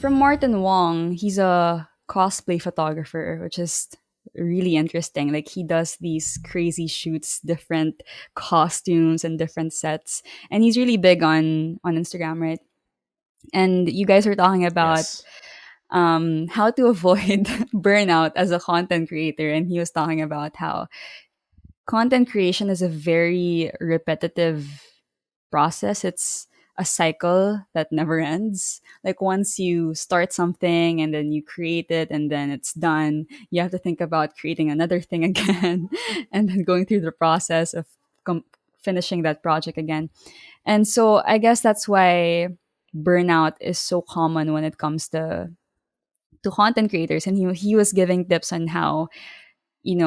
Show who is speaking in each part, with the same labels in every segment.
Speaker 1: from Martin Wong, he's a cosplay photographer, which is really interesting. Like he does these crazy shoots, different costumes and different sets, and he's really big on Instagram, right? And you guys are talking about
Speaker 2: Yes.
Speaker 1: how to avoid burnout as a content creator, and he was talking about how content creation is a very repetitive process. It's a cycle that never ends. Like once you start something and then you create it and then it's done, you have to think about creating another thing again and then going through the process of com- finishing that project again. And so I guess that's why burnout is so common when it comes to content creators. And he was giving tips on how you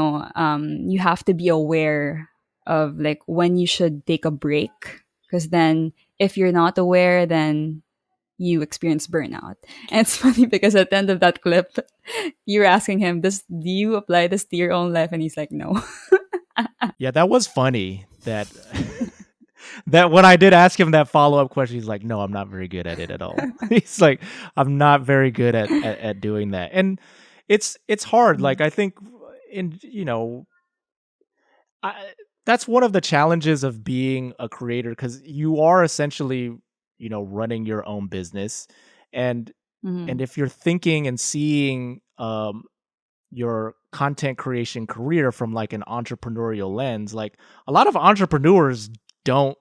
Speaker 1: have to be aware of like when you should take a break, because then if you're not aware, then you experience burnout. And it's funny because at the end of that clip, you're asking him, "This do you apply this to your own life?" And he's like, "No."
Speaker 2: Yeah, that was funny that that when I did ask him that follow-up question, he's like, "No, I'm not very good at it at all." He's like, "I'm not very good at doing that." And it's hard. Like I think in I, that's one of the challenges of being a creator because you are essentially, running your own business, and
Speaker 1: Mhm.
Speaker 2: if you're thinking and seeing your content creation career from like an entrepreneurial lens, like a lot of entrepreneurs don't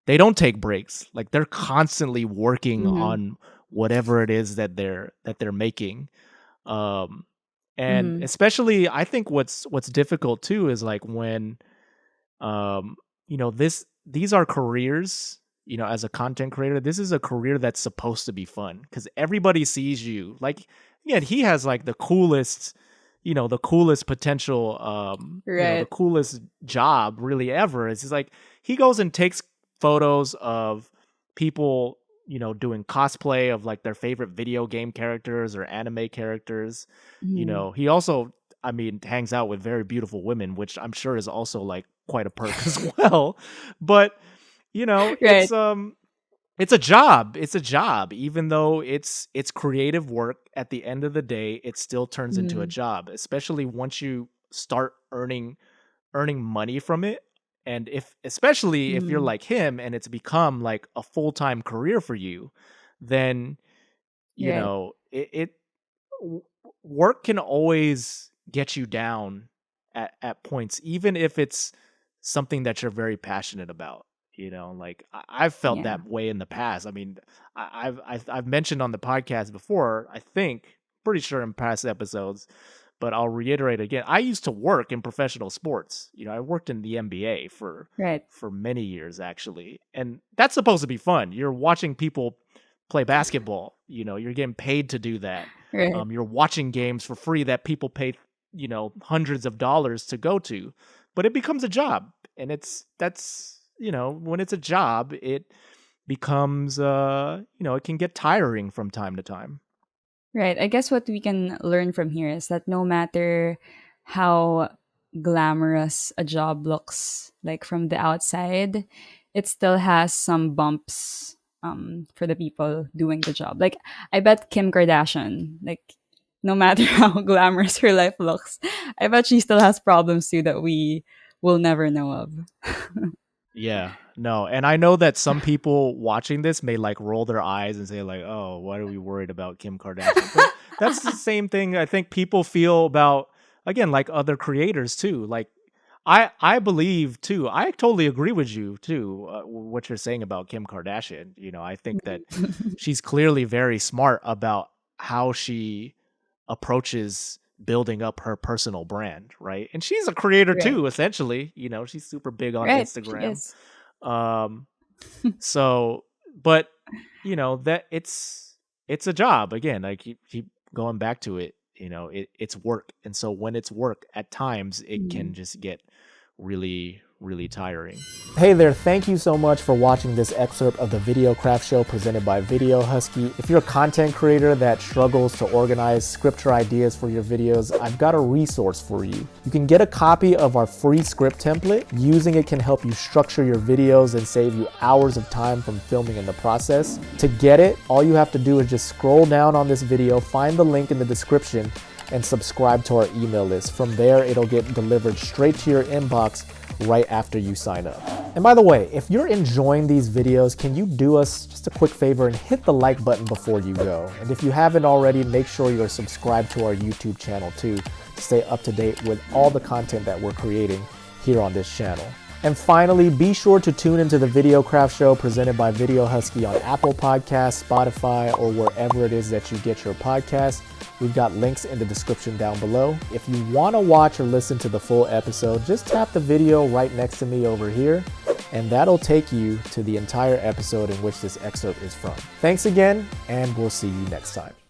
Speaker 2: don't take breaks. Like they're constantly working
Speaker 1: Mhm.
Speaker 2: on whatever it is that they're making. Um and
Speaker 1: Mhm.
Speaker 2: especially I think what's difficult too is like when um these are careers, as a content creator. This is a career that's supposed to be fun because everybody sees you like, yeah, he has like the coolest potential, the
Speaker 1: Right.
Speaker 2: coolest job really ever. It's just like he goes and takes photos of people, doing cosplay of like their favorite video game characters or anime characters.
Speaker 1: Mhm.
Speaker 2: He also, I mean, hangs out with very beautiful women, which I'm sure is also like quite a perk as well. But
Speaker 1: Right.
Speaker 2: it's a job. It's a job. Even though it's creative work, at the end of the day, it still turns into a
Speaker 1: Mhm.
Speaker 2: job, especially once you start earning money from it. And if especially if you're
Speaker 1: Mhm.
Speaker 2: like him and it's become like a full-time career for you, then
Speaker 1: Right.
Speaker 2: it w- work can always get you down at points, even if it's something that you're very passionate about. Like I've felt
Speaker 1: Yeah.
Speaker 2: that way in the past. I mean, I've mentioned on the podcast before, I think, pretty sure in past episodes, but I'll reiterate again. I used to work in professional sports. I worked in the NBA
Speaker 1: Right.
Speaker 2: for many years actually, and that's supposed to be fun. You're watching people play basketball. You're getting paid to do that.
Speaker 1: Right.
Speaker 2: You're watching games for free that people pay, hundreds of dollars to go to, but it becomes a job, and that's when it's a job, it becomes it can get tiring from time to time.
Speaker 1: Right. I guess what we can learn from here is that no matter how glamorous a job looks like from the outside, it still has some bumps for the people doing the job. Like, I bet Kim Kardashian, like, no matter how glamorous her life looks, I bet she still has problems too that we will never know of.
Speaker 2: Yeah, no, and I know that some people watching this may like roll their eyes and say like, "Oh, why are we worried about Kim Kardashian?" But that's the same thing I think people feel about, again, like other creators too. Like I believe too. I totally agree with you too. What you're saying about Kim Kardashian. I think that she's clearly very smart about how she approaches building up her personal brand, right? And she's a creator
Speaker 1: Right.
Speaker 2: too, essentially. She's super big on
Speaker 1: Right. She
Speaker 2: Instagram.
Speaker 1: is.
Speaker 2: Um, so, but that it's a job again. I keep going back to it. It's work, and so when it's work, at times it can
Speaker 1: Mhm.
Speaker 2: just get really, really tiring.
Speaker 3: Hey there, thank you so much for watching this excerpt of the Videocraft show presented by Video Husky. If you're a content creator that struggles to organize scripture ideas for your videos, I've got a resource for you. You can get a copy of our free script template. Using it can help you structure your videos and save you hours of time from filming in the process. To get it, all you have to do is just scroll down on this video, find the link in the description, and subscribe to our email list. From there, it'll get delivered straight to your inbox right after you sign up. And by the way, if you're enjoying these videos, can you do us just a quick favor and hit the like button before you go? And if you haven't already, make sure you're subscribed to our YouTube channel too, to stay up to date with all the content that we're creating here on this channel. And finally, be sure to tune into the Videocraft show presented by Video Husky on Apple Podcasts, Spotify, or wherever it is that you get your podcasts. We've got links in the description down below. If you want to watch or listen to the full episode, just tap the video right next to me over here, and that'll take you to the entire episode in which this excerpt is from. Thanks again, and we'll see you next time.